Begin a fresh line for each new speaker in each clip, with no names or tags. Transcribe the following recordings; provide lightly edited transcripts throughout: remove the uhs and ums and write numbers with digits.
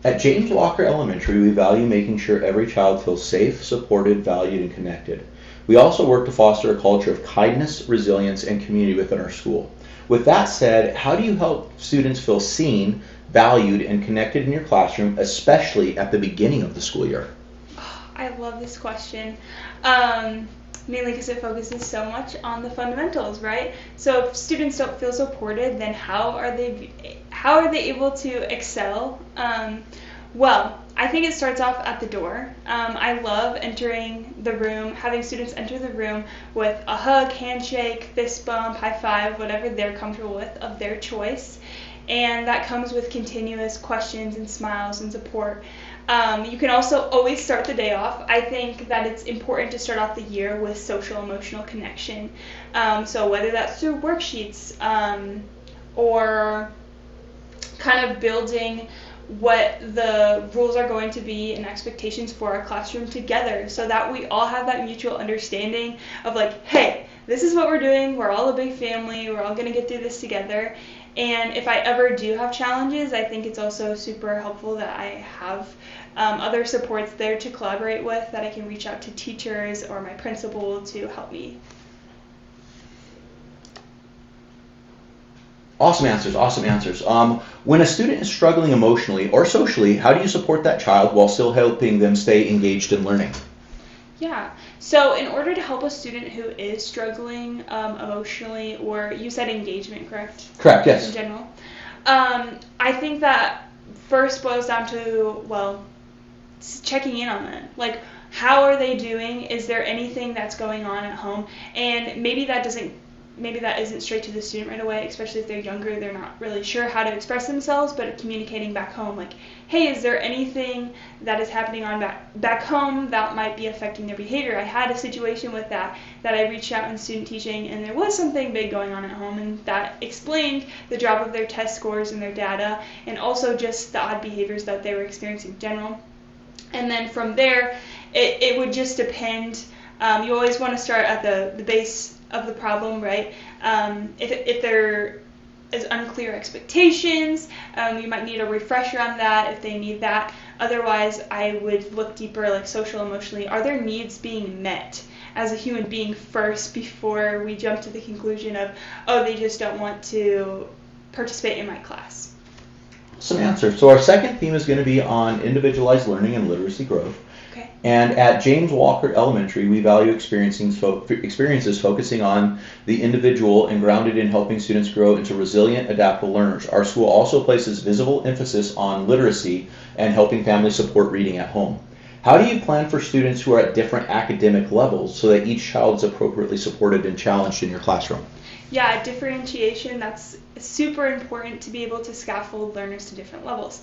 At James Walker Elementary, we value making sure every child feels safe, supported, valued, and connected. We also work to foster a culture of kindness, resilience, and community within our school. With that said, how do you help students feel seen, valued, and connected in your classroom, especially at the beginning of the school year?
I love this question. Um, Mainly because it focuses so much on the fundamentals, right? So if students don't feel supported, then how are they able to excel? Well, I think it starts off at the door. I love entering the room, having students enter the room with a hug, handshake, fist bump, high five, whatever they're comfortable with of their choice. And that comes with continuous questions and smiles and support. You can also always start the day off. I think that it's important to start off the year with social emotional connection. So whether that's through worksheets or kind of building what the rules are going to be and expectations for our classroom together so that we all have that mutual understanding of like, hey, this is what we're doing. We're all a big family. We're all going to get through this together. And if I ever do have challenges, I think it's also super helpful that I have other supports there to collaborate with, that I can reach out to teachers or my principal to help me.
Awesome answers, awesome answers. When a student is struggling emotionally or socially, how do you support that child while still helping them stay engaged in learning?
Yeah. So in order to help a student who is struggling emotionally, or you said engagement, correct?
Correct,
In
yes.
general. I think that first boils down to, well, checking in on them. Like, how are they doing? Is there anything that's going on at home? And maybe that isn't straight to the student right away, especially if they're younger, they're not really sure how to express themselves, but communicating back home, like, hey, is there anything that is happening on back home that might be affecting their behavior? I had a situation with that I reached out in student teaching, and there was something big going on at home, and that explained the drop of their test scores and their data, and also just the odd behaviors that they were experiencing in general. And then from there, it would just depend. You always want to start at the base of the problem, right? If there is unclear expectations, you might need a refresher on that if they need that. Otherwise, I would look deeper, like social emotionally. Are their needs being met as a human being first before we jump to the conclusion of, oh, they just don't want to participate in my class?
Some answers. So our second theme is going to be on individualized learning and literacy growth.
Okay.
And at James Walker Elementary, we value experiences focusing on the individual and grounded in helping students grow into resilient, adaptable learners. Our school also places visible emphasis on literacy and helping families support reading at home. How do you plan for students who are at different academic levels so that each child is appropriately supported and challenged in your classroom?
Yeah, differentiation, that's super important to be able to scaffold learners to different levels.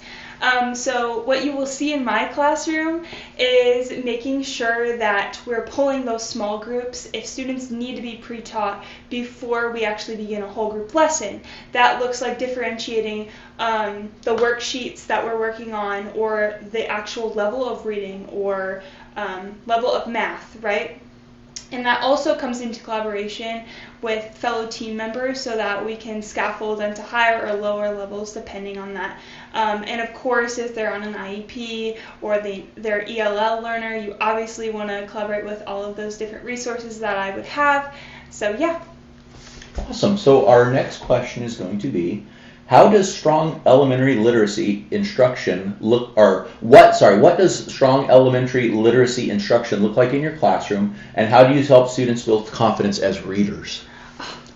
So what you will see in my classroom is making sure that we're pulling those small groups if students need to be pre-taught before we actually begin a whole group lesson. That looks like differentiating the worksheets that we're working on, or the actual level of reading, or level of math, right? And that also comes into collaboration with fellow team members so that we can scaffold them to higher or lower levels depending on that. And of course, if they're on an IEP or they're ELL learner, you obviously want to collaborate with all of those different resources that I would have. So yeah.
Awesome. So our next question is going to be, how does strong elementary literacy instruction look, or what does strong elementary literacy instruction look like in your classroom, and how do you help students build confidence as readers?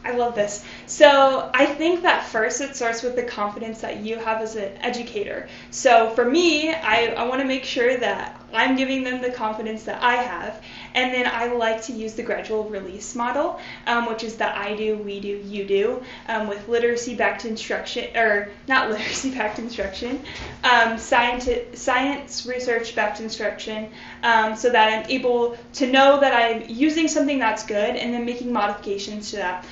I love this. So I think that first it starts with the confidence that you have as an educator. So for me, I want to make sure that I'm giving them the confidence that I have. And then I like to use the gradual release model, which is the I do, we do, you do, with literacy-backed instruction, or not literacy-backed instruction, science research-backed instruction, so that I'm able to know that I'm using something that's good and then making modifications to that.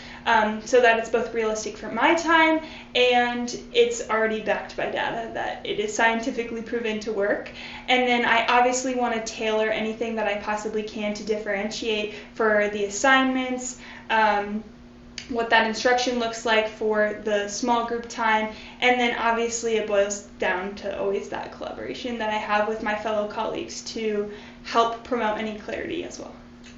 So that it's both realistic for my time and it's already backed by data that it is scientifically proven to work. And then I obviously want to tailor anything that I possibly can to differentiate for the assignments, what that instruction looks like for the small group time, and then obviously it boils down to always that collaboration that I have with my fellow colleagues to help promote any clarity as well.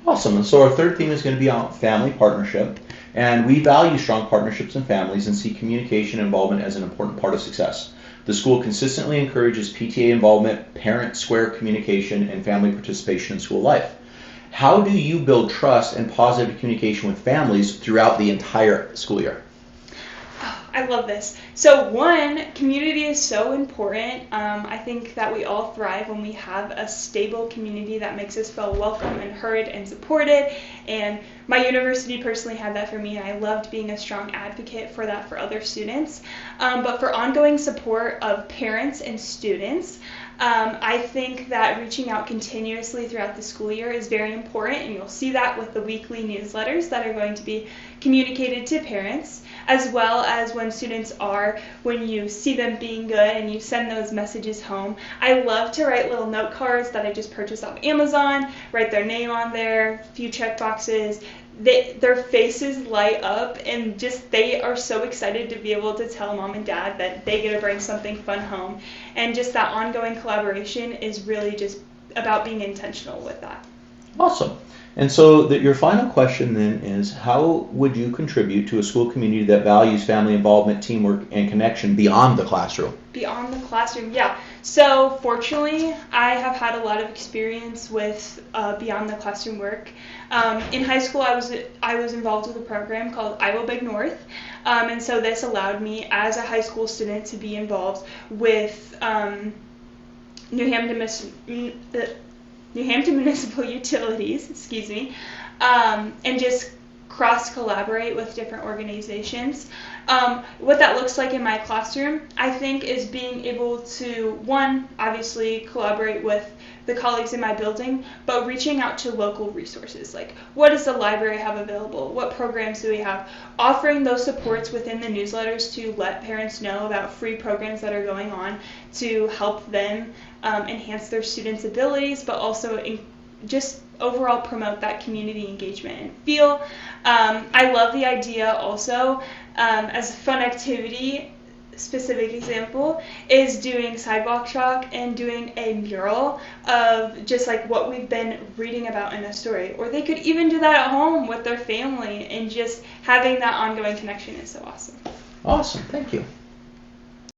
Awesome. And so our third theme is going to be on family partnership. And we value strong partnerships in families and see communication and involvement as an important part of success. The school consistently encourages PTA involvement, parent-square communication, and family participation in school life. How do you build trust and positive communication with families throughout the entire school year?
I love this. So one, community is so important. I think that we all thrive when we have a stable community that makes us feel welcome and heard and supported. And my university personally had that for me, and I loved being a strong advocate for that for other students. But for ongoing support of parents and students, I think that reaching out continuously throughout the school year is very important, and you'll see that with the weekly newsletters that are going to be communicated to parents, as well as when you see them being good and you send those messages home. I love to write little note cards that I just purchased off Amazon, write their name on there, a few check boxes. Their faces light up, and just they are so excited to be able to tell mom and dad that they get to bring something fun home. And just that ongoing collaboration is really just about being intentional with that.
Awesome. And so your final question then is, how would you contribute to a school community that values family involvement, teamwork, and connection beyond the classroom?
Beyond the classroom, yeah. So fortunately, I have had a lot of experience with beyond the classroom work. In high school, I was involved with a program called Iowa Big North, and so this allowed me as a high school student to be involved with New Hampton Municipal Utilities, and just cross-collaborate with different organizations. What that looks like in my classroom, I think, is being able to, one, obviously collaborate with the colleagues in my building, but reaching out to local resources, like what does the library have available, what programs do we have, offering those supports within the newsletters to let parents know about free programs that are going on to help them enhance their students' abilities, but also just overall promote that community engagement and feel. I love the idea also, as a fun activity, specific example is doing sidewalk chalk and doing a mural of just like what we've been reading about in a story. Or they could even do that at home with their family, and just having that ongoing connection is so awesome.
Awesome, thank you.